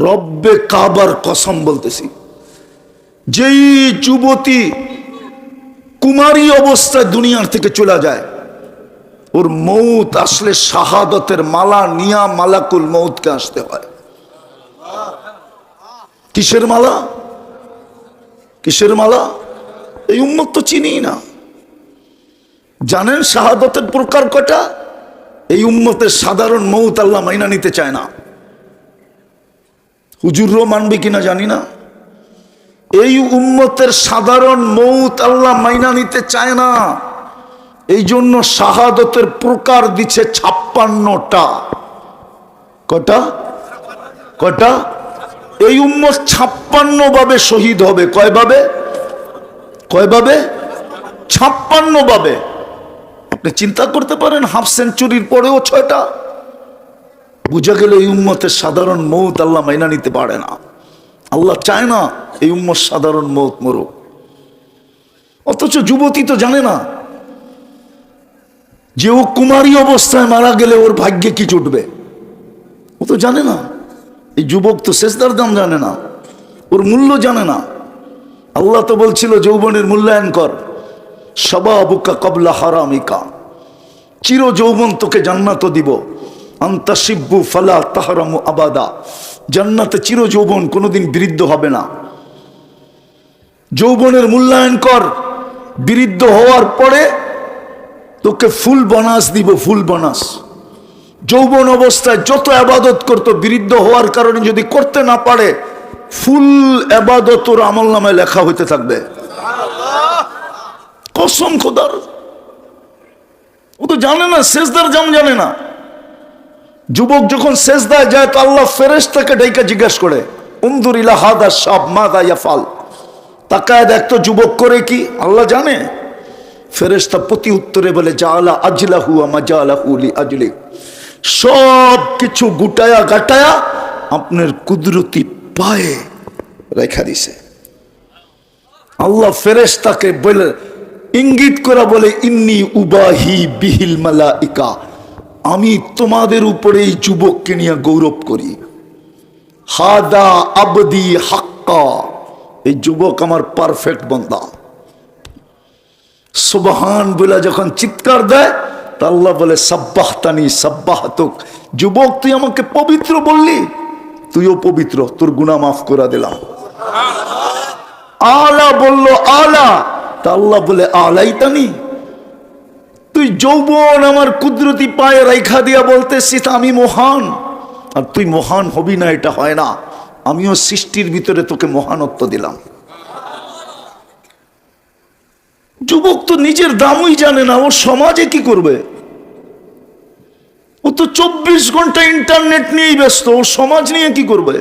রব্বে কাবার কসম বলতেছি, যেই যুবতী কুমারী অবস্থায় দুনিয়ার থেকে চলে যায়, ওর মৌত আসলে শাহাদতের মালা নিয়া মালাকুল মৌতকে আসতে হয়। কিসের মালা? কিসের মালা? এই উম্মত তো চিনি না। জানেন শাহাদতের প্রকার কটা? এই উম্মতের সাধারণ মৌত আল্লাহ মাইনা নিতে চায় না। হুজুরও মানবে কিনা জানি না। এই উম্মতের সাধারণ মৌত আল্লাহ মাইনা নিতে চায় না। এই জন্য শাহাদতের প্রকার দিচ্ছে 56টা। কটা? কটা? এই উম্মত 56 ভাবে শহীদ হবে। কয় ভাবে? কয় ভাবে? 56 ভাবে। আপনি চিন্তা করতে পারেন, হাফ সেঞ্চুরির পরেও 6টা। বুঝা গেল এই উম্মতের সাধারণ মৌত আল্লাহ মাইনা নিতে পারে না। আল্লাহ চায় না এই উম্মত সাধারণ মৌত মরুক। অথচ যুবতী তো জানে না যে ও কুমারী অবস্থায় মারা গেলে ওর ভাগ্যে কি জুটবে। ও তো জানে না। এই যুবক তো সেজদার দাম জানে না, ওর মূল্য জানে না। আল্লাহ তো বলছিল যৌবনের মূল্যায়ন কর, শাবাবুকা ক্বাবলা হারামিকা, চির যৌবন তোকে জান্নাত দিব। আনতা শিব্বু ফালা তাহরামু আবাদা, জান্নাতে চির যৌবন কোনোদিন বৃদ্ধ হবে না। যৌবনের মূল্যায়ন কর, বৃদ্ধ হওয়ার পরে তোকে ফুল বোনাস দিব, ফুল বোনাস। যৌবন অবস্থায় যত আবাদত করতো, বৃদ্ধ হওয়ার কারণে যদি করতে না পারে, ফুল আবাদত ওর আমল নামায় লেখা হইতে থাকবে। কসম খোদার। ও তো জানে না, সেজদার জাম জানে না। যুবক যখন সেজদায় যায় তো আল্লাহ ফেরেশতাকে ডাইকা জিজ্ঞাসা করে, উনজুর ইলা হাদা শাব মাযা ইয়াফাল, তাকায় দেখ তো যুবক করে কি। আল্লাহ জানে। ফেরেশতা প্রতি উত্তরে বলে, জাআলা আজলাহু ওয়া মাজালাহু লিআজলি, সব কিছু গুটায়া গাটায়া আপনার কুদরতি পায়ে রেখা দিছে। আল্লাহ ফেরেশতাকে বলে, ইঙ্গিত করা বলে, ইন্নী উবাহি বিহিল মালাইকা, আমি তোমাদের উপরে এই যুবককে নিয়ে গৌরব করি। হাদা আবদি হাক্কা, এই যুবক আমার পারফেক্ট বান্দা। সুবহান বলে যখন চিৎকার দেয় তা আল্লাহ বলে, সাব্বাহতানি সাব্বাহতুক, যুবক তুই আমাকে পবিত্র বললি, তুইও পবিত্র, তোর গুনাহ মাফ করে দিলাম। আলা বলল আলা, তা আল্লাহ বলে, আলাইতানি, তুই যৌবন আমার কুদরতি পায়ে রাইখা দিয়া বলতেছিস আমি মহান, আর তুই মহান হবি না, এটা হয় না। আমিও সৃষ্টির ভিতরে তোকে মহানত্ব দিলাম। যুবক তো নিজের দামই জানে না, ও সমাজে কি করবে। ও তো 24 ঘন্টা ইন্টারনেট নিয়েই ব্যস্ত, ও সমাজ নিয়ে কি করবে।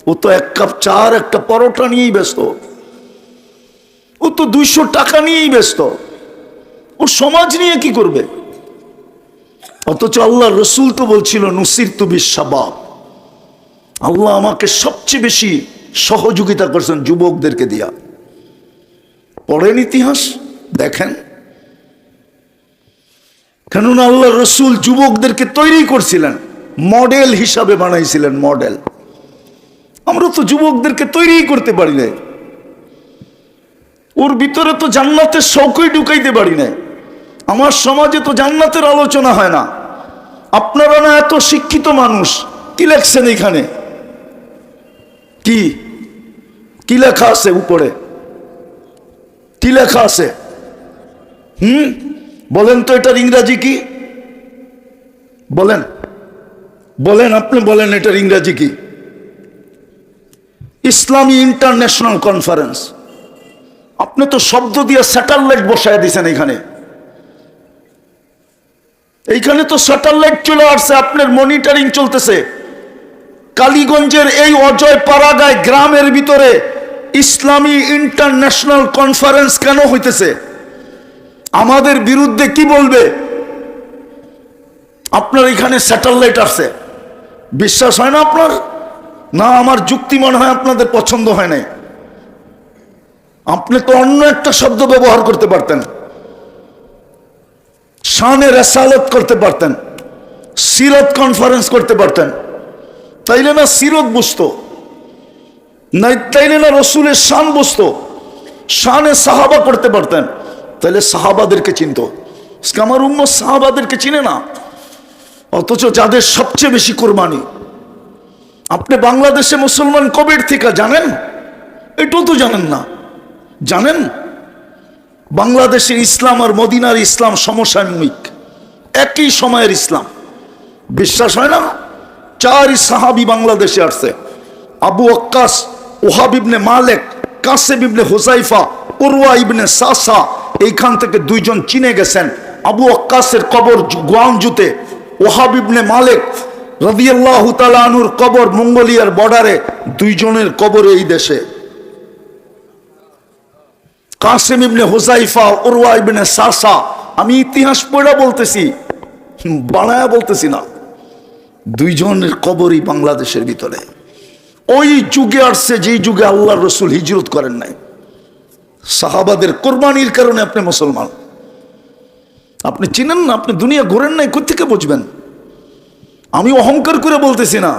ও তো এক কাপ চা একটা পরোটা নিয়েই ব্যস্ত, ও তো 200 টাকা নিয়েই ব্যস্ত, ও সমাজ নিয়ে কি করবে। অথচ আল্লাহ রসুল তো বলছিল, নুসিরতু বিশ-শাবাব, আল্লাহ আমাকে সবচেয়ে বেশি সহযোগিতা করছেন যুবকদেরকে দিয়া। পড়েন ইতিহাস, দেখেন। কেননা আল্লাহ রসুল যুবকদেরকে তৈরি করছিলেন, মডেল হিসাবে বানাইছিলেন, মডেল। আমরা তো যুবকদেরকে তৈরি করতে পারি না, ওর ভিতরে তো জান্নাতের শৌকই ঢুকাইতে পারি না। আমার সমাজে তো জান্নাতের আলোচনা হয় না। আপনারা না এত শিক্ষিত মানুষ, কি লেখছেন এখানে? কি কি লেখা আছে উপরে? কি লেখা আছে? বলেন তো এটার ইংরাজি কি? বলেন, বলেন, আপনি বলেন এটার ইংরাজি কি? ইসলামী ইন্টারন্যাশনাল কনফারেন্স। আপনি তো শব্দ দিয়ে স্যাটেলাইট বসায় দিয়েছেন এখানে। এইখানে তো স্যাটেলাইট চলে আসছে, আপনার মনিটরিং চলতেছে। কালীগঞ্জের এই অজয় পাড়াগায় গ্রামের ভিতরে ইসলামী ইন্টারন্যাশনাল কনফারেন্স কেন হইতেছে? আমাদের বিরুদ্ধে কি বলবে? আপনার এখানে স্যাটেলাইট আসছে, বিশ্বাস হয় না আপনার? না, আমার যুক্তি মনে হয় আপনাদের পছন্দ হয় নাই। আপনি তো অন্য একটা শব্দ ব্যবহার করতে পারতেন, শানে রেসালত করতে পারতেন, সিরত কনফারেন্স করতে পারতেন। তাইলে না সিরত বুঝতো, নাই তাইলে না রসুলের শান বুঝতো, শানে সাহাবা করতে পারতেন, তাহলে সাহাবাদেরকে চিনতো। আমার উম্মত সাহাবাদেরকে চিনে না, অথচ যাদের সবচেয়ে বেশি কোরবানি। আপনি বাংলাদেশে মুসলমান কবের থেকে জানেন? এটাও তো জানেন না। জানেন বাংলাদেশের ইসলাম আর মদিনার ইসলাম সমসাময়িক, একই সময়ের ইসলাম। বিশ্বাস হয় না? 4 সাহাবী বাংলাদেশে আসছে, আবু ওয়াক্কাস, ওহাব ইবনে মালিক, কাসেম ইবনে হুযাইফা, উরওয়া ইবনে সাসা। এইখান থেকে 2 জন চিনে গেছেন। আবু ওয়াক্কাসের কবর গুয়াংজুতে, ওহাব ইবনে মালিক রাদিয়াল্লাহু তাআলা আনহুর কবর মঙ্গোলিয়ার বর্ডারে। 2 জনের কবর এই দেশে। কাসেম ইবনে হুযাইফা, উরওয়া ইবনে সাসা। আমি ইতিহাস পড়া বলতেছি, বানায়া বলতেছি না। 2 জনের কবরই বাংলাদেশের ভিতরে। ওই যুগে আসছে যেই যুগে আল্লাহর রসুল হিজরত করেন নাই। সাহাবাদের কোরবানির কারণে আপনি মুসলমান। আপনি চিনেন না, আপনি দুনিয়া ঘোরেন নাই, কোত্থেকে বুঝবেন? আমি অহংকার করে বলতেছি না,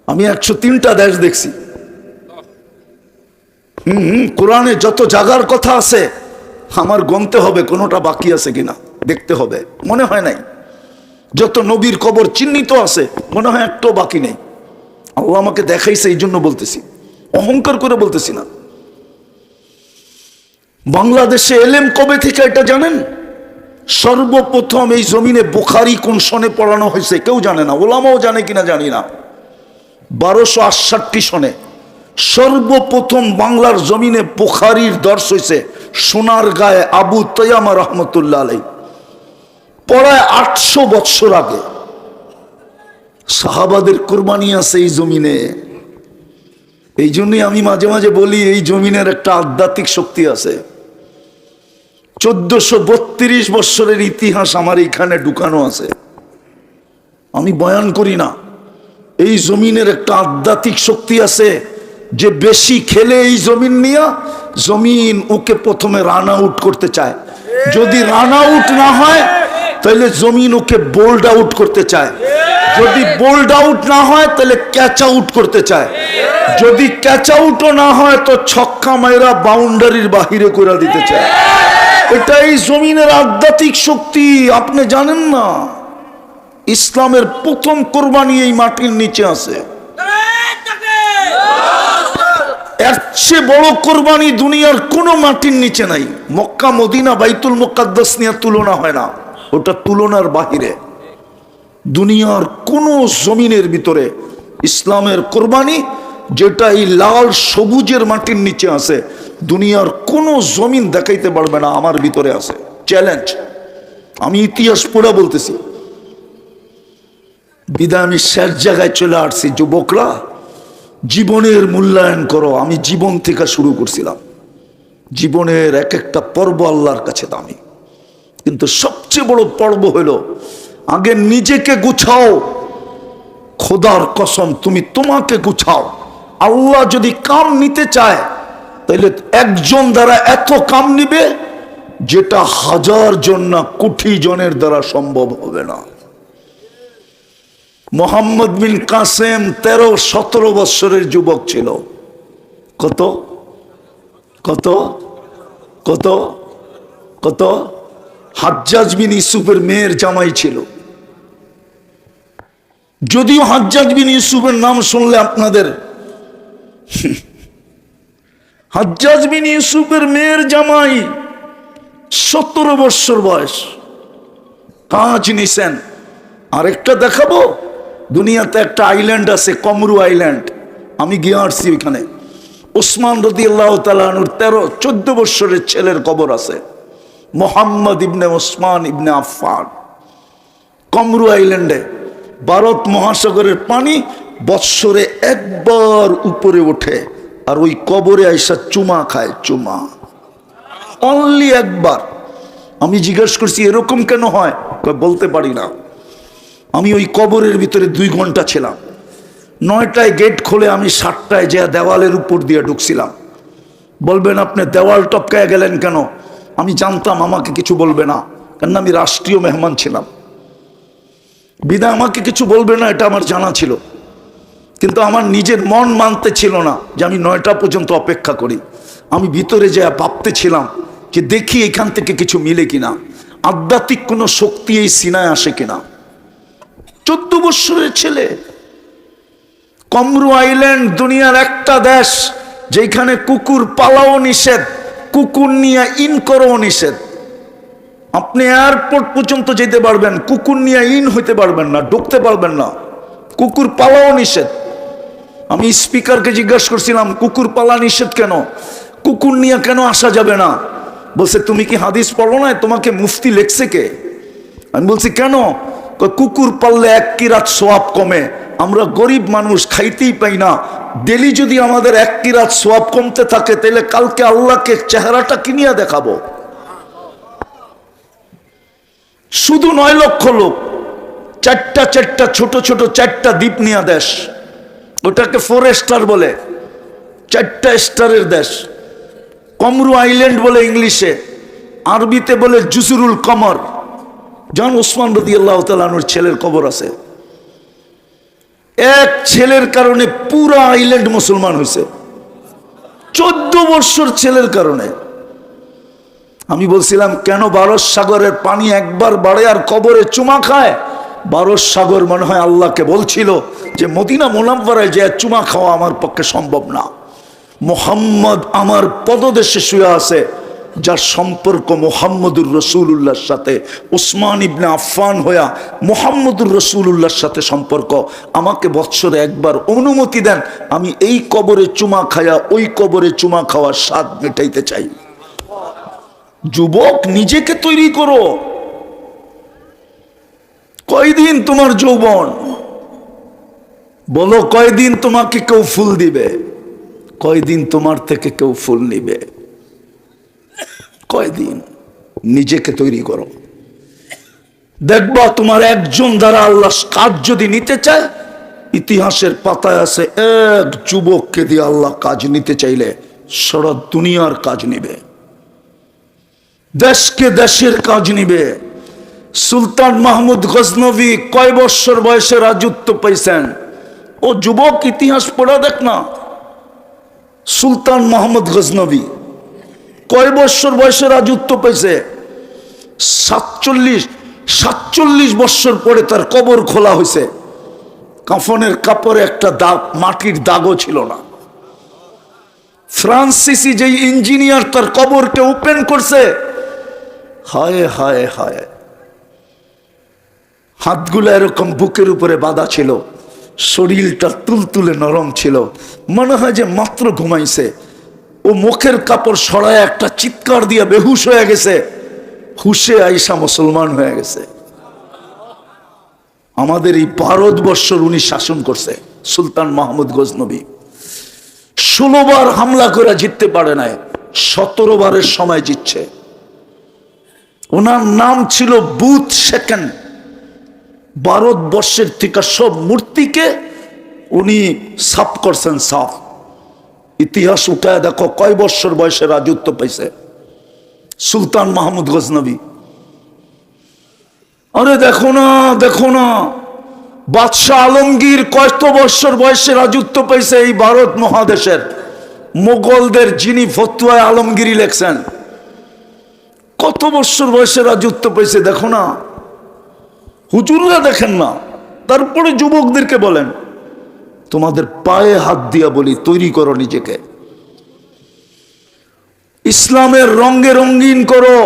আমি 103টা দেশ দেখছি। কোরআনে যত জাগার কথা আছে আমার গনতে হবে কোনোটা বাকি আছে কিনা, দেখতে হবে। মনে হয় নাই। যত নবীর কবর চিহ্নিত আছে মনে হয় একটাও বাকি নেই। আল্লাহ আমাকে দেখাইছে, এই জন্য বলতেছি, অহংকার করে বলতেছি না। বাংলাদেশে এলেম কবে থেকে এটা জানেন? সর্বপ্রথম এই জমিনে বুখারী কোন সনে পড়ানো হয়েছে কেউ জানে না, ওলামাও জানে কিনা জানি না। 1268 সনে সর্বপ্রথম বাংলার জমিনে বুখারীর দর্শ হয়েছে সোনার গায়ে আবু তৈয়ামা রহমতুল্লাহ আলাইহি, প্রায় 800 বৎসর আগে। সাহাবাদের কোরবানি আছে এই জমিনে। এই জন্যই আমি মাঝে মাঝে বলি এই জমিনের একটা আধ্যাত্মিক শক্তি আছে। 1432 বৎসরের ইতিহাস আমার এখানে ঢুকানো আছে। আমি বয়ান করি না, এই জমিনের একটা আধ্যাত্মিক শক্তি আছে যে বেশি খেলে এই জমিন নিয়ে জমিন ওকে প্রথমে রান আউট করতে চায়। যদি রান আউট না হয় তাহলে জমিন ওকে বোল্ড আউট করতে চায়। যদি বোল্ড আউট না হয় তাহলে ক্যাচ আউট করতে চায়। যদি ক্যাচ আউটও না হয় তো ছক্কা মাইরা বাউন্ডারির বাহিরে করে দিতে চায়। এটাই জমিনের আধ্যাত্মিক শক্তি, আপনি জানেন না? ইসলামের প্রথম কোরবানি এই মাটির নিচে আছে। এর চেয়ে বড় কোরবানি দুনিয়ার কোনো মাটির নিচে নাই। মক্কা মদিনা বাইতুল মুকাদ্দাস নিয়ে তুলনা হয় না, ওটা তুলনার বাহিরে। দুনিয়ার কোন জমিনের ভিতরে ইসলামের কোরবানি যেটা এই লাল সবুজের মাটির নিচে আছে, দুনিয়ার কোন জমিন দেখাইতে পারবে না আমার ভিতরে আছে। চ্যালেঞ্জ। আমি ইতিহাস পড়া বলতেছি। বিদায় আমি শেষ জায়গায় চলে আসছি। যুবকরা, জীবনের মূল্যায়ন করো। আমি জীবন থেকে শুরু করছিলাম। জীবনের এক একটা পর্ব আল্লাহর কাছে দামি, কিন্তু সবচেয়ে বড় পর্ব হলো আগে নিজেকে গুছাও। খোদার কসম, তুমি তোমাকে গুছাও। আল্লাহ যদি কাম নিতে চায় তাহলে একজন দ্বারা এত কাম নিবে যেটা 1000 জন না কোটি জনের দ্বারা সম্ভব হবে না। মোহাম্মদ বিন কাসেম 13-17 বৎসরের যুবক ছিল। কত কত কত কত হাজ্জাজ বিন ইউসুফের মেয়ের জামাই ছিল। যদিও হাজ্জাজ বিন ইউসুফের নাম শুনলে আপনাদের, হাজ্জাজ বিন ইউসুফের মেয়ের জামাই 17 বৎসর বয়স, কাজ নিছেন। আরেকটা দেখাবো, দুনিয়াতে একটা আইল্যান্ড আছে কমরু আইল্যান্ড, আমি গিয়ে আসছি ওইখানে। উসমান রাদিয়াল্লাহু তাআলা আনহুর 13-14 বৎসরের ছেলের কবর আছে, মোহাম্মদ ইবনে উসমান ইবনে আফফান। কমরু আইল্যান্ডে ভারত মহাসাগরের পানি বৎসরে একবার উপরে ওঠে আর ওই কবরে আইসা চুমা খায়, চুমা, অনলি একবার। আমি জিজ্ঞেস করছি এরকম কেন হয়, বলতে পারি না। আমি ওই কবরের ভিতরে 2 ঘন্টা ছিলাম। 9টায় গেট খোলে, আমি 7টায় যে দেওয়ালের উপর দিয়ে ঢুকছিলাম। বলবেন আপনি দেওয়াল টপকায় গেলেন কেন? আমি জানতাম আমাকে কিছু বলবে না, কারণ আমি রাষ্ট্রীয় মেহমান ছিলাম। বিদায় আমাকে কিছু বলবে না এটা আমার জানা ছিল। কিন্তু আমার নিজের মন মানতে ছিল না যে আমি 9টা পর্যন্ত অপেক্ষা করি। আমি ভিতরে যা ভাবতেছিলাম যে দেখি এখান থেকে কিছু মিলে কিনা, আধ্যাত্মিক কোনো শক্তি এই সিনায় আসে কিনা। 14 বছরের ছেলে, কমরু আইল্যান্ড দুনিয়ার একটা দেশ যেখানে কুকুর পালাও নিষেধ, কুকুর নিয়ে ইন করাও নিষেধ। আপনি এয়ারপোর্ট পর্যন্ত যেতে পারবেন, কুকুর নিয়ে ইন হইতে পারবেন না, ঢুকতে পারবেন না, কুকুর পালাও নিষেধ। আমি স্পিকারকে জিজ্ঞাসা করছিলাম কুকুর পালা নিষেধ কেন, কুকুর নিয়ে কেন আসা যাবে না? বলছে তুমি কি হাদিস পড়ো না, তোমাকে মুফতি লেখছে কে? আমি বলছি কেন? কুকুর পাললে 1 কিরাত সোয়াব কমে, আমরা গরিব মানুষ খাইতেই পাই না, ডেলি যদি আমাদের 1 কিরাত সোয়াব কমতে থাকে তাহলে কালকে আল্লাহকে চেহারাটা কিনিয়া দেখাবো। শুধু 9 লক্ষ লোক, 4টা ছোট ছোট 4টা দ্বীপ নিয়া দেশ, ওটাকে 4 স্টার বলে, 4টা স্টারের দেশ। কমরু আইল্যান্ড বলে ইংলিশে, আরবিতে বলে জুজুরুল কমর। জন ওসমান রাদিয়াল্লাহু তাআলা আনহুর ছেলের কবর আছে। এক ছেলের কারণে পুরা আইল্যান্ড মুসলমান হয়েছে, 14 বছর ছেলের কারণে। আমি বলছিলাম কেন 12 সাগরের পানি একবার বাড়ে আর কবরে চুমা খায়? 12 সাগর মনে হয় আল্লাহকে বলছিল যে মদিনা মুনাওয়ারায় যে চুমা খাওয়া আমার পক্ষে সম্ভব না। মুহাম্মদ আমার পদদেশে শুয়ে আছে, যার সম্পর্ক মুহাম্মদুর রাসূলুল্লাহর সাথে, উসমান ইবনে আফফান হইয়া মুহাম্মদুর রাসূলুল্লাহর সাথে সম্পর্ক। আমাকে বৎসরে একবার অনুমতি দেন, আমি এই কবরে চুমা খায়া ওই কবরে চুমা খাওয়ার স্বাদ মেটাইতে চাই। যুবক, নিজেকে তৈরি করো। কয়দিন তোমার যৌবন? বলো কয়দিন তোমাকে কেউ ফুল দিবে? কয়দিন তোমার থেকে কেউ ফুল নিবে? কয়দিন? নিজেকে তৈরি করো। দেখবা তোমার একজন দ্বারা আল্লাহ কাজ যদি নিতে চায়, ইতিহাসের পাতায় আছে এক যুবককে দিয়ে আল্লাহ কাজ নিতে চাইলে সারা দুনিয়ার কাজ নিবে, দেশকে দেশের কাজ নিবে। সুলতান মাহমুদ গজনবী কয় বছর বয়সে রাজত্ব পাইছেন? ও যুবক, ইতিহাস পড়া দেখ না। সুলতান মাহমুদ গজনবী কয় বছর বয়সে রাজত্ব পাইছে? 47 বছর পরে তার কবর খোলা হয়েছে। কাফনের কাপড়ে একটা দাগ, মাটির দাগও ছিল না। ফ্রান্সিসি যেই ইঞ্জিনিয়ার তার কবরকে ওপেন করছে, হায় হায় হায়, হাতগুলো এরকম বুকের উপরে বাঁধা ছিল, শরীরটা তুলতুলে নরম ছিল, মনে হয় যে মাত্র ঘুমাইছে। ও মুখের কাপড় সরায় একটা চিৎকার দিয়ে বেহুশ হয়ে গেছে, হুশে আইসা মুসলমান হয়ে গেছে। আমাদের এই ভারতবর্ষের উনি শাসন করছে সুলতান মাহমুদ গজনবী। 16 বার হামলা করে জিততে পারে নাই, 17 বারের সময় জিতছে। ওনার নাম ছিল বুথ সেকেন্ড। ভারতবর্ষের থেকে সব মূর্তিকে উনি সাফ করছেন, সাফ। ইতিহাস উঠায় দেখো কয় বছর বয়সে রাজত্ব পাইছে সুলতান মাহমুদ গজনবী। আরে দেখো না, দেখো না, বাদশাহ আলমগীর কত বছর বয়সে রাজত্ব পাইছে এই ভারত মহাদেশের। মোগলদের যিনি ফতুয়ায় আলমগীরি লেখছেন, কত বছর বয়সে রাজত্ব পাইছে দেখো না। হুজুররা দেখেন না। তারপরে যুবকদেরকে বলেন, তোমাদের পায়ে হাত দিয়া বলি, তৈরি করো নিজেকে, ইসলামের রঙে রঙিন করো,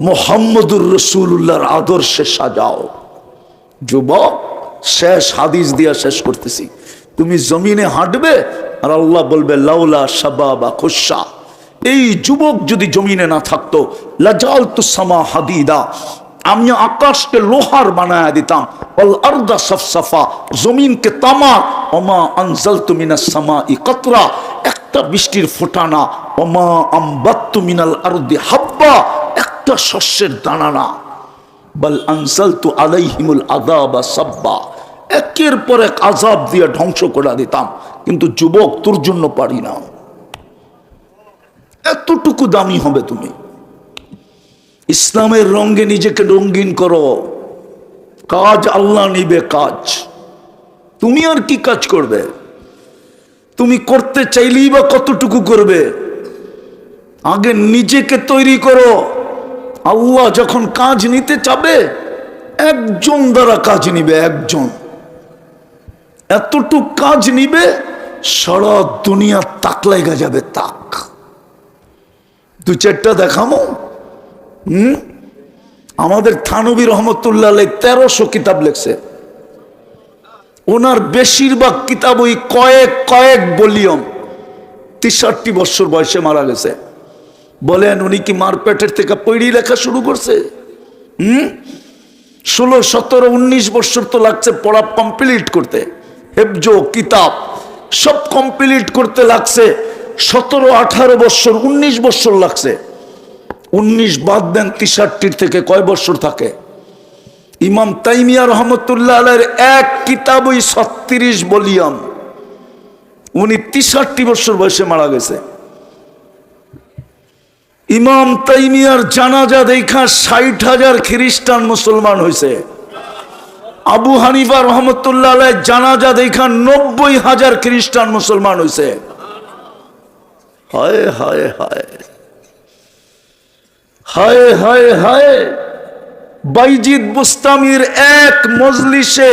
মুহাম্মদুর রাসূলুল্লাহর আদর্শে সাজাও। যুবক, শেষ হাদিস দিয়া শেষ করতেছি। তুমি জমিনে হাঁটবে আর আল্লাহ বলবে লাউলা শাবাবা খুশা। এই যুবক যদি জমিনে না থাকতো, লাজালতু সামা হাদিদা, আমি আকাশকে লোহার বানায়া দিতাম, ওয়াল আরদা সাফসাফা, জমিনকে তামা, ওমা আনজালতু মিনাস সামাই কাতরা, একটা বৃষ্টির ফোঁটা না, ওমা আমবাততু মিনাল আরদি হাব্বা, একটা শস্যের দানা না, বাল আনজালতু আলাইহিমুল আযাবা সাব্বা, একের পর এক আযাব দিয়ে ধ্বংস করে দিতাম। কিন্তু যুবক, তোর জন্য পারি না। এতটুকু দামি হবে তুমি। ইসলামের রঙে নিজেকে রঙিন করো, কাজ আল্লাহ নিবে কাজ। তুমি আর কি কাজ করবে? তুমি করতে চাইলেই বা কতটুকু করবে? আগে নিজেকে তৈরি করো। আল্লাহ যখন কাজ নিতে চাবে একজন দ্বারা কাজ নিবে, একজন। এতটুক কাজ নিবে সারা দুনিয়া তাক লাগা যাবে, তাক। দু চারটা দেখামো। আমাদের থানবী রহমতুল্লাহ 1300 কিতাব লেখছে। ওনার বেশিরভাগ কিতাব ওই কয়েক ভলিউম। 63 বছর বয়সে মারা গেছে। বলেন উনি কি মারপেটের থেকে পড়ি লেখা শুরু করছে? 16, 17, 19 বছর তো লাগছে পড়া কমপ্লিট করতে। হেফজ কিতাব সব কমপ্লিট করতে লাগছে 17, 18 বছর, 19 বছর লাগছে। 19 বাদ দেন, 63 থেকে কয় বছর থাকে? ইমাম তাইমিয়া রহমতুল্লাহ আলাইহির এক কিতাব ওই 36 ভলিউম। উনি 63 বছর বয়সে মারা গেছে। ইমাম তাইমিয়ার জানাজা দেখা 60,000 খ্রিস্টান মুসলমান হয়েছে। আবু হানিফা রহমতুল্লাহ আলাইহির জানাজা দেখা 90,000 খ্রিস্টান মুসলমান হয়েছে। হায় হায় হায় হায় হায় হায়। বাইজিদ বুস্তামির এক মজলিসে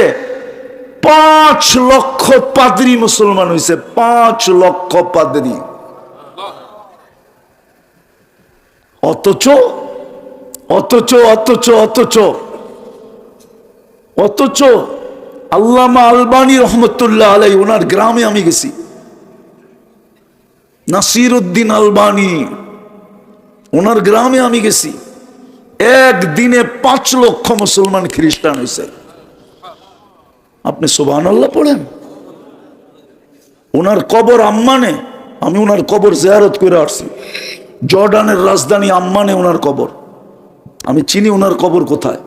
5 লক্ষ পাদ্রী মুসলমান হয়েছে। 5 লক্ষ পাদ্রী। অথচ অথচ অথচ অথচ অথচ আল্লামা আলবানী রহমতুল্লাহ আলাইহি ওনার গ্রামে আমি গেছি। নাসিরউদ্দিন আলবানী ওনার গ্রামে আমি গেছি। একদিনে 5 লক্ষ মুসলমান খ্রিস্টান হয়েছে। আপনি সুবহানাল্লাহ পড়েন। ওনার কবর আম্মানে, আমি ওনার কবর জিয়ারত করে আসছি। জর্ডানের রাজধানী আম্মানে ওনার কবর। আমি চিনি ওনার কবর কোথায়।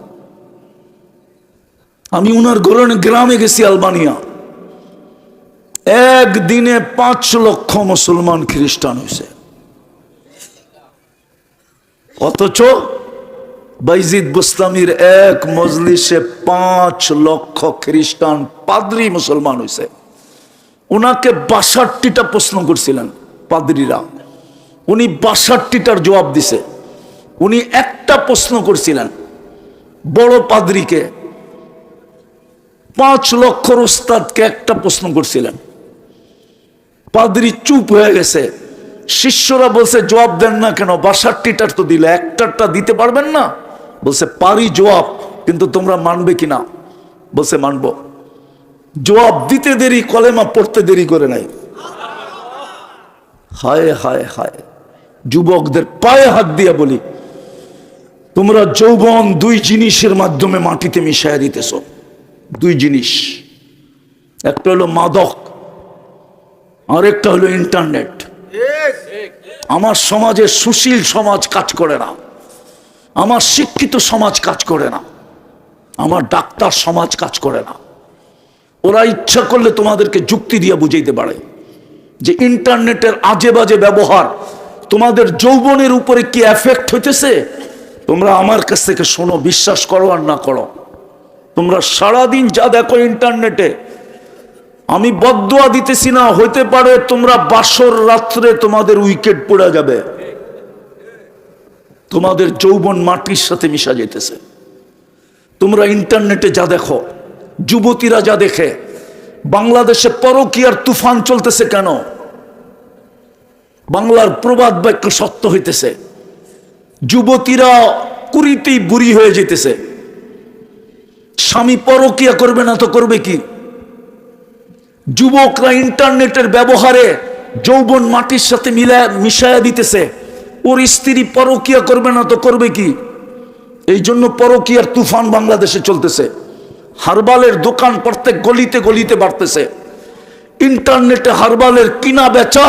আমি ওনার গ্রামে গেছি আলবানিয়া। একদিনে 5 লক্ষ মুসলমান খ্রিস্টান হয়েছে। অথচ বাইজিদ বুস্তামির এক মজলিসে 5 লক্ষ খ্রিস্টান পাদ্রী মুসলমান হয়েছে। ওনাকে 62টা প্রশ্ন করছিলেন পাদ্রীরা। উনি 62টার জবাব দিছে। উনি একটা প্রশ্ন করছিলেন বড় পাদ্রীকে, 5 লক্ষর ওস্তাদকে একটা প্রশ্ন করছিলেন। পাদ্রী চুপ হয়ে গেছে। শিষ্যরা বলছে জবাব দেন না কেন? 62টার তো দিলে, একটারটা দিতে পারবেন না? বলছে পারি জবাব, কিন্তু তোমরা মানবে কিনা? বলছে মানবো। জবাব দিতে দেরি, কলেমা পড়তে দেরি করে নাই। হায় হায় হায়। যুবকদের পায়ে হাত দিয়ে বলি, তোমরা যৌবন 2 জিনিসের মাধ্যমে মাটিতে মিশাইয়া দিতেছ। 2 জিনিস। একটা হলো মাদক, আর একটা হলো ইন্টারনেট। আমার সমাজের সুশীল সমাজ কাজ করে না, আমার শিক্ষিত সমাজ কাজ করে না, আমার ডাক্তার সমাজ কাজ করে না। ওরা ইচ্ছা করলে তোমাদেরকে যুক্তি দিয়ে বুঝাইতে পারে যে ইন্টারনেটের আজে বাজে ব্যবহার তোমাদের যৌবনের উপরে কি এফেক্ট হইতেছে। তোমরা আমার কাছ থেকে শোনো, বিশ্বাস করো আর না করো। তোমরা সারাদিন যা দেখো ইন্টারনেটে, আমি বদদুয়া দিতেছি না, হইতে পারে তোমরা বাসর রাত্রে তোমাদের উইকেট পড়ে যাবে। তোমাদের যৌবন মাটির সাথে মিশা যেতেছে। তোমরা ইন্টারনেটে যা দেখো, যুবতীরা যা দেখে। বাংলাদেশে পরকীয়ার তুফান চলতেছে কেন? বাংলার প্রবাদ বাক্য সত্য হইতেছে। যুবতীরা কুড়িতেই বুড়ি হয়ে যেতেছে। স্বামী পরকীয়া করবে না তো করবে কি? যুবকরা ইন্টারনেটের ব্যবহারে যৌবন মাটির সাথে মিশায়া দিতেছে। ওর স্ত্রী পরকীয়া করবে না তো করবে কি? এই জন্য পরকীয়ার তুফান বাংলাদেশে চলতেছে। হারবালের দোকান প্রত্যেক গলিতে গলিতে বাড়তেছে। ইন্টারনেটে হারবালের কিনা বেচা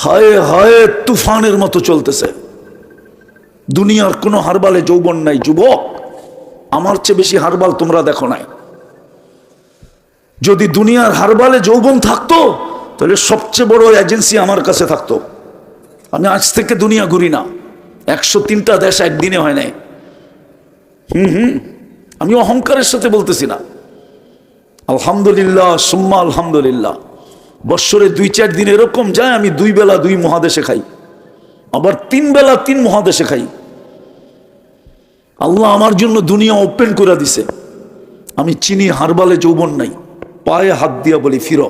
হায় হায় তুফানের মতো চলতেছে। দুনিয়ার কোনো হারবালে যৌবন নাই। যুবক, আমার চেয়ে বেশি হারবাল তোমরা দেখো নাই। যদি দুনিয়ার হারবালে যৌবন থাকতো তাহলে সবচেয়ে বড় এজেন্সি আমার কাছে থাকতো। আমি আজ থেকে দুনিয়া ঘুরি না। 103টা দেশ একদিনে হয় নাই। আমি অহংকারের সাথে বলতেছি না। আলহামদুলিল্লাহ সুম্মা আলহামদুলিল্লাহ। বৎসরে 2-4 দিন এরকম যায় আমি 2 বেলা 2 মহাদেশে খাই, আবার 3 বেলা 3 মহাদেশে খাই। আল্লাহ আমার জন্য দুনিয়া ওপেন করে দিছে। আমি চিনি হারবালে যৌবন নাই, পায়ে হাত দিয়া বলি ফিরো,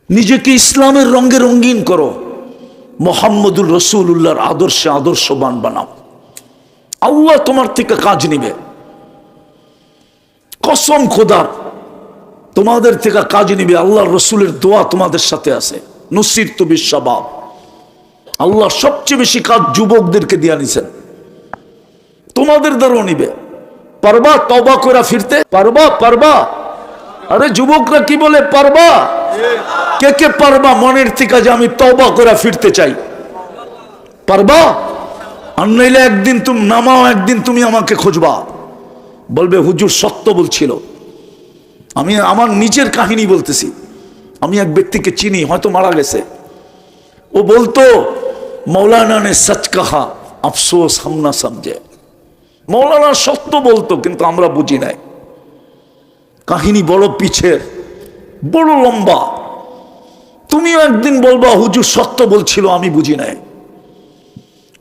নিজেকে ইসলামের রঙে রঙিন করো, মুহাম্মদুর রাসূলুল্লাহর আদর্শে আদর্শবান বানাও। আল্লাহ তোমার থেকে কাজ নিবে, কসম খোদার তোমাদের থেকে কাজ নিবে। আল্লাহর রসুলের দোয়া তোমাদের সাথে আছে, নুসিরতু বিশ-শাবাব। আল্লাহ সবচেয়ে বেশি কাজ যুবকদেরকে দিয়া নিছেন, তোমাদের দ্বারাও নিবে। পারবা তওবা করে ফিরতে? পারবা? আরে যুবকরা কি বলে পারবা? কে কে পারবা মনের থেকে যে আমি তওবা করে ফিরতে চাই? পারবা? আর নইলে একদিন তুমি নামাও, একদিন তুমি আমাকে খুঁজবা, বলবে হুজুর সত্য বলছিল। আমি আমার নিজের কাহিনী বলতেছি। আমি এক ব্যক্তিকে চিনি, হয়তো মারা গেছে। ও বলতো মৌলানা নে সচ কাহা আফসোস হাম না সমঝে। মৌলানা সত্য বলতো, কিন্তু আমরা বুঝি নাই। কাহিনী বড় পিছের, বড় লম্বা। তুমিও একদিন বলবা হুজুর সত্য বলছিল, আমি বুঝি নাই।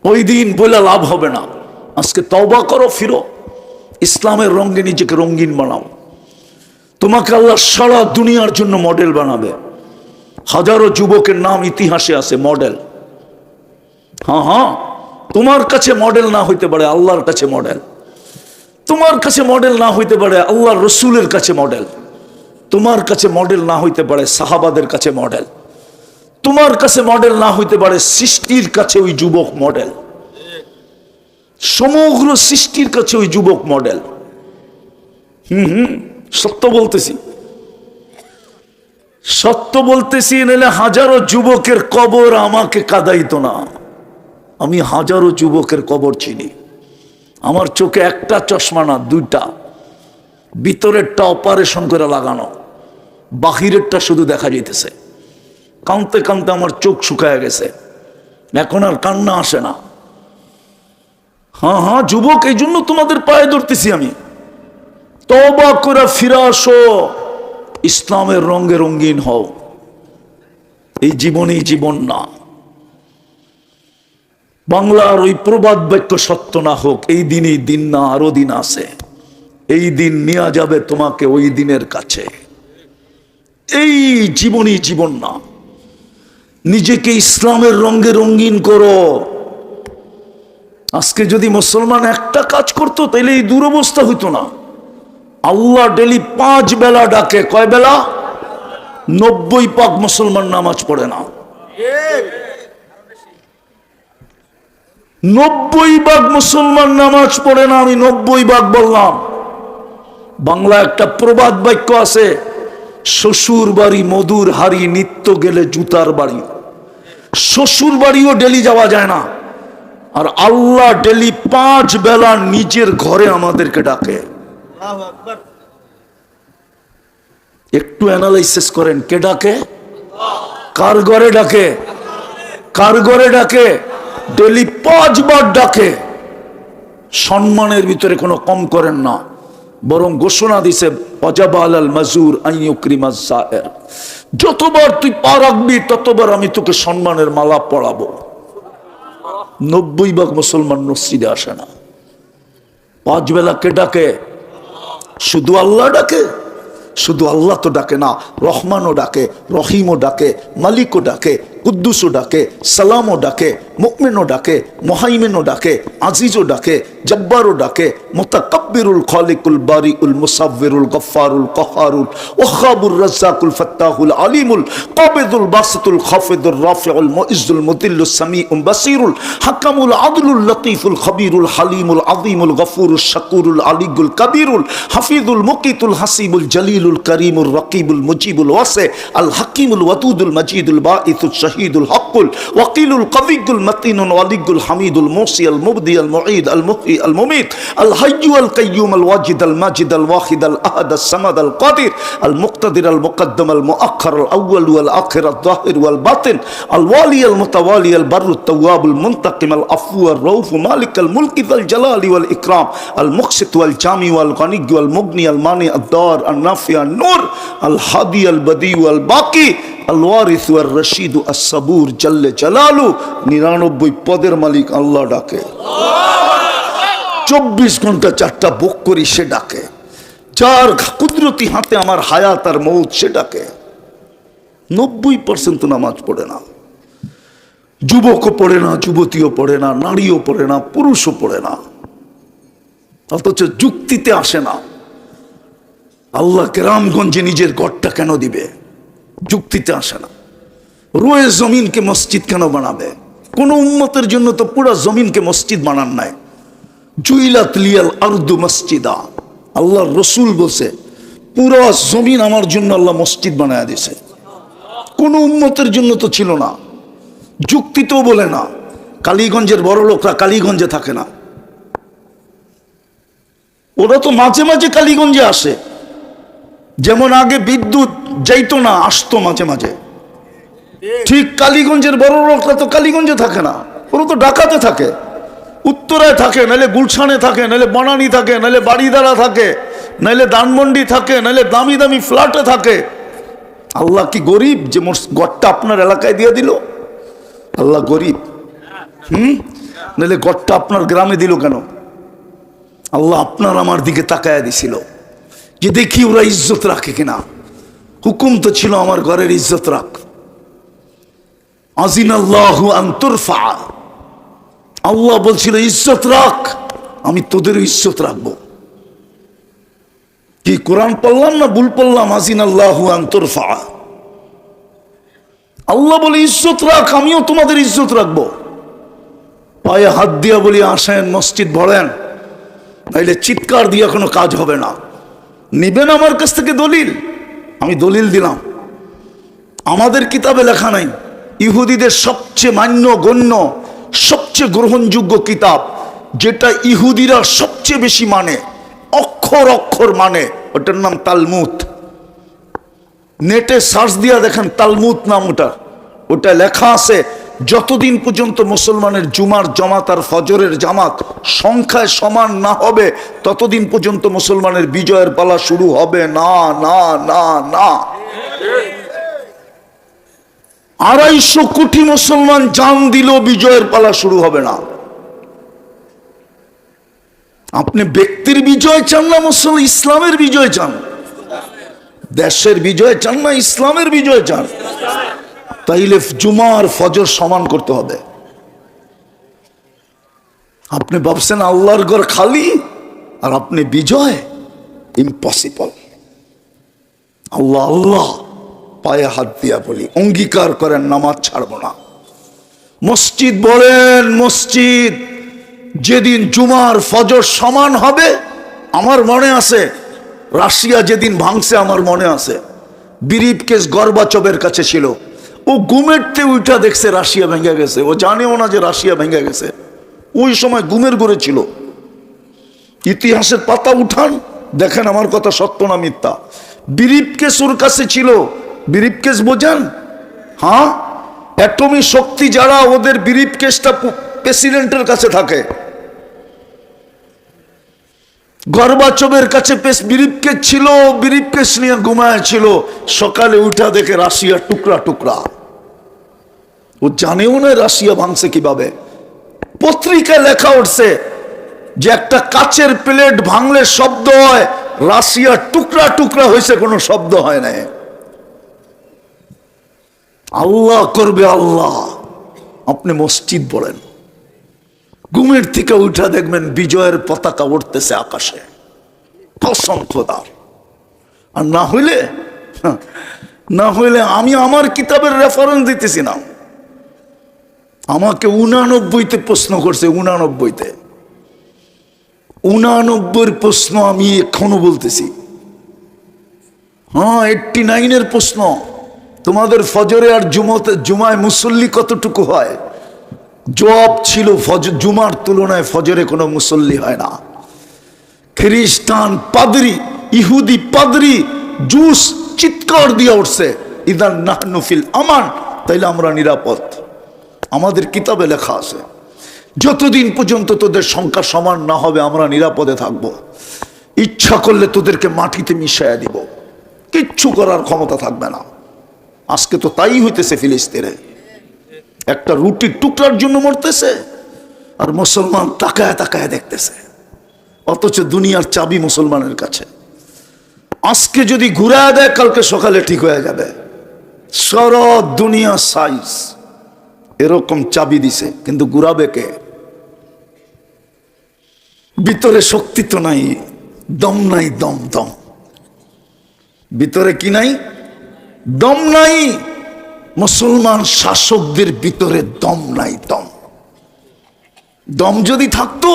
ওই দিন বলে লাভ হবে না। আজকে তওবা করো, ফিরো, ইসলামের রঙে নিজেকে রঙিন বানাও। তোমাকে আল্লাহ সারা দুনিয়ার জন্য মডেল বানাবে। হাজারো যুবকের নাম ইতিহাসে আছে মডেল। হ্যাঁ, তোমার কাছে মডেল না হইতে পারে, আল্লাহর কাছে মডেল। তোমার কাছে মডেল না হইতে পারে, আল্লাহর রসুলের কাছে মডেল। তোমার কাছে মডেল না হইতে পারে, সাহাবাদের কাছে মডেল। তোমার কাছে মডেল না হইতে পারে, সৃষ্টির কাছে ওই যুবক মডেল। সমগ্র সৃষ্টির কাছে ওই যুবক মডেল। সত্য বলতেছি, সত্য বলতেছি। নাহলে হাজারো যুবকের কবর আমাকে কাঁদাইতো না। আমি হাজারো যুবকের কবর চিনি। আমার চোখে একটা চশমা না, 2টা। ভিতরেরটা অপারেশন করে লাগানো, বাহিরেরটা শুধু দেখা যাইতেছে। কাঁদতে কাঁদতে আমার চোখ শুকায় গেছে, এখন আর কান্না আসে না। হ্যাঁ যুবক, এই জন্য তোমাদের পায়ে ধরতেছি আমি। তওবা করে ফিরে আসো, ইসলামের রঙে রঙিন হও। এই জীবনই জীবন না। বাংলার ওই প্রবাদ বাক্য সত্য না হোক, এই দিনই দিন না, আরো দিন আছে। এই দিন নিয়ে যাবে তোমাকে ওই দিনের কাছে। এই জীবনই জীবন না। নিজেকে ইসলামের রঙে রঙিন করো। আজকে যদি মুসলমান একটা কাজ করতো, তাহলে এই দুরবস্থা হইতো না। আল্লাহ ডেলি 5 বেলা ডাকে। কয় বেলা? 90% মুসলমান নামাজ পড়ে না। 90% মুসলমান নামাজ পড়ে না। আমি 90% বললাম। বাংলা একটা প্রবাদ বাক্য আছে, শ্বশুর বাড়ি মধুর হাড়ি, নিত্য গেলে জুতার বাড়ি। শ্বশুর বাড়িও ডেলি যাওয়া যায় না, আর আল্লাহ ডেলি 5 বেলা নিজের ঘরে আমাদেরকে ডাকে। একটু অ্যানালাইসিস করেন, কে ডাকে? কার ঘরে ডাকে? কার ঘরে ডাকে? ডেলি 5 বার ডাকে। সম্মানের ভিতরে কোনো কম করেন না, বরং ঘোষণা দিছে ওয়াজাবা আলাল মাজুর আন ইউকরিমাজ যায়ের। যতবার তুই পা রাখবি ততবার আমি তোকে সম্মানের মালা পরাবো। 90% মুসলমান মসজিদে আসে না। 5 বেলা কে ডাকে? শুধু আল্লাহ ডাকে? শুধু আল্লাহ তো ডাকে না, রহমানও ডাকে, রহিমও ডাকে, মালিকও ডাকে, কুদ্দুসও ডাকে, সালামও ডাকে, মুমিনও ডাকে, মুহাইমিনও ডাকে, আজিজও ডাকে, জব্বারও ডাকে, মুতাকাব্বিরুল খালিকুল বারিউল মুসাব্বিরুল গফফারুল কাহারুল ওয়াহাবুর রাজ্জাকুল ফাত্তাহুল আলিমুল কাবিদুল বাসিতুল খাফিদুর রাফিউল মুইজ্জুল মুদিল্লুস সামিউল বাসিরুল হাকামুল আদলুল লতীফুল খবীরুল হালিমুল আযীমুল গফুরুশ শাকুরুল আলিগুল কবীরুল হাফিজুল মুকিতুল হাসিবুল জলিলুল করিমুল রকিবুল মুজিবুল ওয়াসি আল হাকিমুল ওয়াদুদুল মজিদুল বাঈসুশ শাহীদুল হকুল ওয়াকিলুল কবিয়ুল মতিনুল ওয়ালিয়ুল হামিদুল মুসিয়াল মুবদিয়াল মুঈদ আল মুহয়ি আল মুমীত আল হাইয়্যু আল কাইয়্যুম আল ওয়াজিদ আল মাজিদ আল ওয়াহিদ আল আহাদ আস সামাদ আল কাদির আল মুক্তাদির আল মুকদ্দম আল মুআখ্খার আল আউয়াল ওয়াল আখির আল যাহির ওয়াল বাতিন আল ওয়ালি আল মুতাওয়ালি আল বাররু التواب المنتقم العفو الرؤوف مالك الملك ذا الجلال والإكرام المقسط والجامع والغني والمغني المانع الضار النافع النور الهادي البديع والباقي الوارث والرشيد الصبور جل جلاله 99 পদের মালিক আল্লাহ ডাকে 24 ঘন্টা চারটা বুক করি সে ডাকে যার কুদরতি হাতে আমার হায়াত আর মৌত সে ডাকে 90% নামাজ পড়ে না যুবকও পড়ে না যুবতীও পড়ে না নারীও পড়ে না পুরুষও পড়ে না অথচ যুক্তিতে আসে না আল্লাহ কেরামগঞ্জে নিজের গড়টা কেন দিবে যুক্তিতে আসে না রোয়ে জমিনকে মসজিদ কেন বানাবে কোন উম্মতের জন্য তো পুরো জমিনকে মসজিদ বানান নাই জুইলাত লিয়াল আরদু মসজিদা আল্লাহর রাসূল বলছে পুরো জমিন আমার জন্য আল্লাহ মসজিদ বানায়া দিয়েছে কোন উম্মতের জন্য তো ছিল না যুক্তি তো বলে না কালীগঞ্জের বড় লোকরা কালীগঞ্জে থাকে না ওরা তো মাঝে মাঝে কালীগঞ্জে আসে যেমন আগে বিদ্যুৎ যাইতো না আসতো মাঝে মাঝে ঠিক কালীগঞ্জের বড় লোকরা তো কালীগঞ্জে থাকে না ওরা তো ঢাকাতে থাকে উত্তরায় থাকে নাহলে গুলশানে থাকে নাহলে বনানী থাকে নাহলে বাড়িদারা থাকে নাহলে ধানমন্ডি থাকে নাহলে দামি দামি ফ্ল্যাটে থাকে আল্লাহ কি গরিব যে গড়টা আপনার এলাকায় দিয়ে দিল আল্লাহ গরিব নাহলে গড়টা আপনার গ্রামে দিল কেন আল্লাহ আপনার আমার দিকে তাকায়া দিছিল যে দেখি ওরা ইজ্জত রাখে কিনা হুকুম তো ছিল আমার ঘরের ইজ্জত রাখ আজিনাল্লাহু আন তুরফা আল্লাহ বলছিল ইজ্জত রাখ আমি তোদের ইজ্জত রাখবো কি কোরআন পড়লাম না ভুল পড়লাম আজিনাল্লাহু আন তুরফা আল্লাহ বলে ইজ্জত রাখ আমিও তোমাদের ইজ্জত রাখবো পায়ে হাত দিয়া বলি আসেন মসজিদ ভরেন নাইলে চিৎকার দিয়ে কোনো কাজ হবে না নিবেন আমার কাছ থেকে দলিল আমি দলিল দিলাম আমাদের কিতাবে লেখা নাই ইহুদিদের সবচেয়ে মান্য গণ্য সবচেয়ে গ্রহণযোগ্য কিতাব যেটা ইহুদিরা সবচেয়ে বেশি মানে অক্ষর অক্ষর মানে ওটার নাম তালমুদ নেটে সার্চ দিয়া দেখেন তালমুদ নাম ওটা লেখা আছে যতদিন পর্যন্ত মুসলমানের জুমার জামাত আর ফজরের জামাত সংখ্যায় সমান না হবে ততদিন পর্যন্ত মুসলমানের বিজয়ের পালা শুরু হবে না না না না 250 কোটি মুসলমান জান দিল বিজয়ের পালা শুরু হবে না আপনি ব্যক্তির বিজয় চান না মুসলমান ইসলামের বিজয় চান দেশের বিজয় চান না ইসলামের বিজয় চান তাইলে জুমার ফজর সমান করতে হবে আপনি ভাবছেন আল্লাহর ঘর খালি আর আপনি বিজয় ইম্পসিবল আল্লাহ আল্লাহ পায়ে হাত দিয়া বলি অঙ্গীকার করেন নামাজ ছাড়বো না মসজিদ বলেন মসজিদ যেদিন জুমার ফজর সমান হবে আমার মনে আছে রাশিয়া যেদিন ভাঙছে আমার মনে আছে বিরিফকেস গর্বাচবের কাছে ছিল ও ঘুমেরতে উঠা দেখছে রাশিয়া ভেঙে গেছে ও জানেও না যে রাশিয়া ভেঙে গেছে ওই সময় ঘুমের ঘরে ছিল ইতিহাসের পাতা উঠান দেখেন আমার কথা সত্য না মিথ্যা বিরিফকেস ওর কাছে ছিল বিরিফকেস বোঝেন হ্যাঁ অ্যাটমি শক্তি যারা ওদের বিরিফকেসটা প্রেসিডেন্টের কাছে থাকে গর্বাচবের কাছে বিরিফকেস ছিল বিরিফকেস নিয়ে ঘুমায় ছিল সকালে উঠা দেখে রাশিয়া টুকরা টুকরা ও জানেও না রাশিয়া ভাঙছে কিভাবে পত্রিকায় লেখা উঠছে যে একটা কাচের প্লেট ভাঙলে শব্দ হয় রাশিয়া টুকরা টুকরা হয়েছে কোনো শব্দ হয় না আল্লাহ করবে আল্লাহ আপনি মসজিদ বলেন ঘুমের থেকে উঠা দেখবেন বিজয়ের পতাকা উঠতেছে আকাশে কসম খোদার আর না হইলে আমি আমার কিতাবের রেফারেন্স দিতেছি না আমাকে 89তে প্রশ্ন করছে 89 প্রশ্ন আমি এখনো বলতেছি হ্যাঁ 89 প্রশ্ন তোমাদের ফজরে আর জুমায় মুসল্লি কতটুকু হয়? জবাব ছিল জুমার তুলনায় ফজরে কোনো মুসল্লি হয় না। খ্রিস্টান পাদরি, ইহুদি পাদরি জুস চিৎকার দিয়ে উঠছে, ইদান নাহনু ফিল আমান, তাইলে আমরা নিরাপদ। আমাদের কিতাবে লেখা আছে যতদিন পর্যন্ত তোদের সংখ্যা সমান না হবে আমরা নিরাপদে থাকব। ইচ্ছা করলে তোদেরকে মাটিতে মিশাইয়া দিব, কিচ্ছু করার ক্ষমতা থাকবে না। আজকে তো তাই হইতেছে ফিলিস্তিনে, একটা রুটির টুকরার জন্য মরতেছে আর মুসলমান তাকায় তাকায় দেখতেছে, অথচ দুনিয়ার চাবি মুসলমানের কাছে। আজকে যদি ঘুরায় দেয় কালকে সকালে ঠিক হয়ে যাবে। সারা দুনিয়া সাইজ এরকম চাবি দিছে, কিন্তু ঘুরাবে কে? ভিতরে শক্তি তো নাই, দম নাই, দম দম ভিতরে কি নাই? দম নাই। মুসলমান শাসকদের ভিতরে দম নাই, দম। দম যদি থাকতো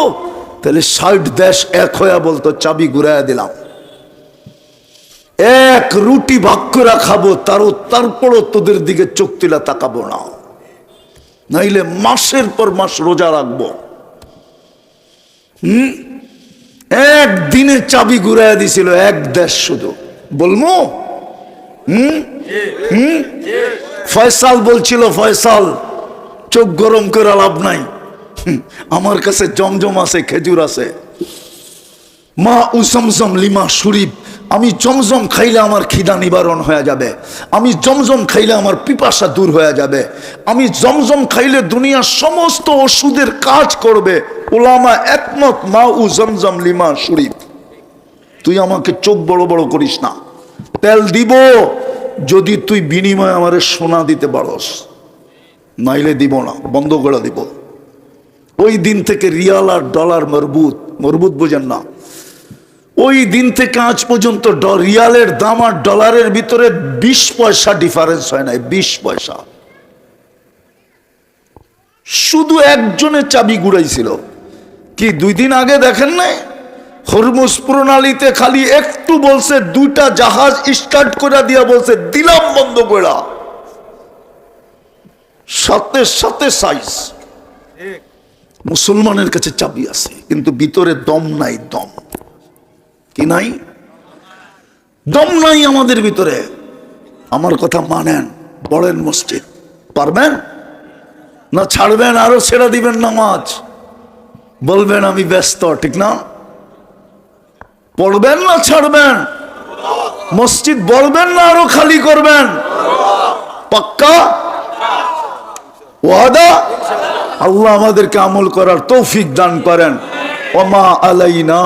তাহলে 60 দেশ এক হইয়া বলতো চাবি ঘুরাইয়া দিলাম। এক রুটি ভাগ করে খাবো, তারপরও তোদের দিকে চোখ তুলে তাকাবো না, নাইলে মাসের পর মাস রোজা রাখবো। একদিনে চাবি ঘুরাইয়া দিছিল এক দেশ শুধু, বলবো? ফয়সাল বলছিল, ফয়সাল চোখ গরম করে লাভ নাই, আমার কাছে জমজম আছে, খেজুর আছে, মা উজমজম লিমা শরীফ, আমি জমজম খাইলে আমার খিদা নিবারণ হয়ে যাবে, আমি জমজম খাইলে আমার পিপাসা দূর হয়ে যাবে, আমি জমজম খাইলে দুনিয়ার সমস্ত ওষুধের কাজ করবে। উলামা একমত, মা উজমজম লিমা শরীফ। তুই আমাকে চোখ বড় বড় করিস না, তেল দিব যদি তুই বিনিময়ে আমারে সোনা দিতে পারস, নাইলে দিব না, বন্ধ করে দিব। ওই দিন থেকে রিয়াল আর ডলার মরবুত বোঝেন না, ওই দিন থেকে আজ পর্যন্ত রিয়ালের দাম আর ডলারের ভিতরে 20 পয়সা ডিফারেন্স হয় নাই, 20 পয়সা। শুধু একজনের চাবি ঘুরাইছিল, কি 2 দিন আগে দেখেন নাই? হরমুজ প্রণালীতে খালি একটু বলছে, 2টা জাহাজ স্টার্ট করে দিয়া বলছে দিলাম বন্ধ করা, সাথে সাথে সাইজ। মুসলমানের কাছে চাবি আছে, কিন্তু ভিতরে দম নাই, দম কি নাই? দম নাই আমাদের ভিতরে। আমার কথা মানেন, পড়েন মসজিদ, পারবেন না? ছাড়বেন আরো ছেড়ে দিবেন নামাজ, বলবেন আমি ব্যস্ত, ঠিক না? পড়বেন না ছাড়বেন? মসজিদ বলবেন না আরো খালি করবেন? পাক্কা ওয়াদা? আল্লাহ আমাদেরকে আমল করার তৌফিক দান করেন। ওমা আলাইনা